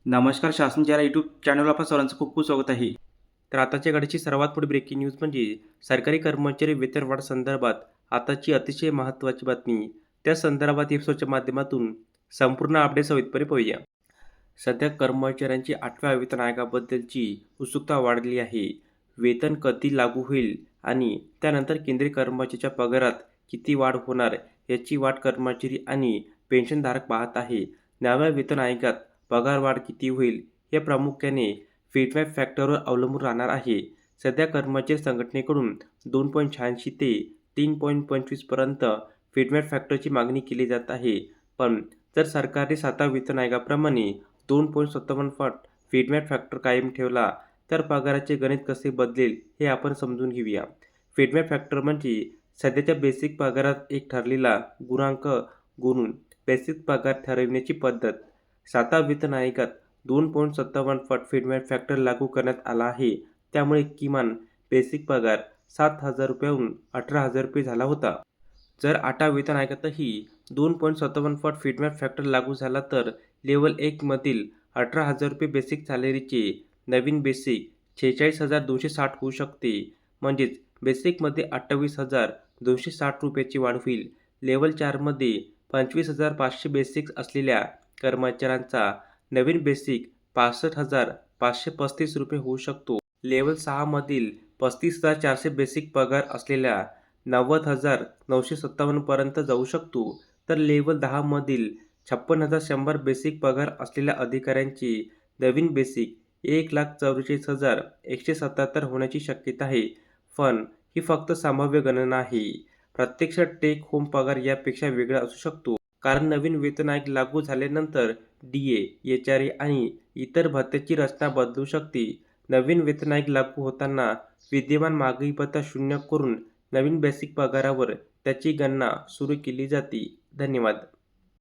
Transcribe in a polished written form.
नमस्कार. शासन या यूट्यूब चॅनलवर आपल्या सर्वांचं खूप खूप स्वागत आहे. तर आताच्या घडीची सर्वात मोठी ब्रेकिंग न्यूज म्हणजे सरकारी कर्मचारी वेतनवाढ संदर्भात आताची अतिशय महत्त्वाची बातमी. त्या संदर्भात एपिसोडच्या माध्यमातून संपूर्ण अपडेट सविस्तरपणे पाहूया. सध्या कर्मचाऱ्यांची 8व्या वेतन आयोगाबद्दलची उत्सुकता वाढली आहे. वेतन कधी लागू होईल आणि त्यानंतर केंद्रीय कर्मचाऱ्याच्या पगारात किती वाढ होणार याची वाट कर्मचारी आणि पेन्शनधारक पाहत आहे. नव्या वेतन आयोगात पगारवाढ किती होईल हे प्रामुख्याने फीडबॅक फॅक्टरवर अवलंबून राहणार आहे. सध्या कर्मचारी संघटनेकडून 2.86 ते 3.25 पर्यंत फीडबॅक फॅक्टरची मागणी केली जात आहे. पण जर सरकारने 7व्या वेतन आयोगाप्रमाणे 2.57 फीडबॅक फॅक्टर कायम ठेवला तर पगाराचे गणित कसे बदलेल हे आपण समजून घेऊया. फीडबॅक फॅक्टर म्हणजे सध्याच्या बेसिक पगारात एक ठरलेला गुणांक गुणून बेसिक पगार ठरविण्याची पद्धत. 7व्या वेतन आयोगात 2.57 फीडबॅक फॅक्टर लागू करण्यात आला आहे. त्यामुळे किमान बेसिक पगार 7,000 रुपयाहून 18,000 रुपये झाला होता. जर 8व्या वेतन आयोगातही 2.57 फीडबॅक फॅक्टर लागू झाला तर लेव्हल 1 मधील 18,000 रुपये बेसिक सॅलरीचे नवीन बेसिक 46,260 होऊ शकते. म्हणजेच बेसिकमध्ये 28,260 रुपयाची वाढ होईल. लेव्हल 4 मध्ये 25,500 बेसिक असलेल्या कर्मचाऱ्यांचा नवीन बेसिक 65,535 रुपये होऊ शकतो. लेव्हल 6 मधील 35,400 बेसिक पगार असलेल्या 90,957 पर्यंत जाऊ शकतो. तर लेव्हल 10 मधील 56,100 बेसिक पगार असलेल्या अधिकाऱ्यांचे नवीन बेसिक 1,44,177 होण्याची शक्यता आहे. पण ही फक्त संभाव्य गणना आहे. प्रत्यक्षात टेक होम पगार यापेक्षा वेगळा असू शकतो. कारण नवीन वेतन आयोग लागू झाल्यानंतर डीए, एचआरए आणि इतर भत्त्याची रचना बदलू शकते. नवीन वेतन आयोग लागू होताना विद्यमान महागाई भत्ता शून्य करून नवीन बेसिक पगारावर त्याची गणना सुरू केली जाते. धन्यवाद.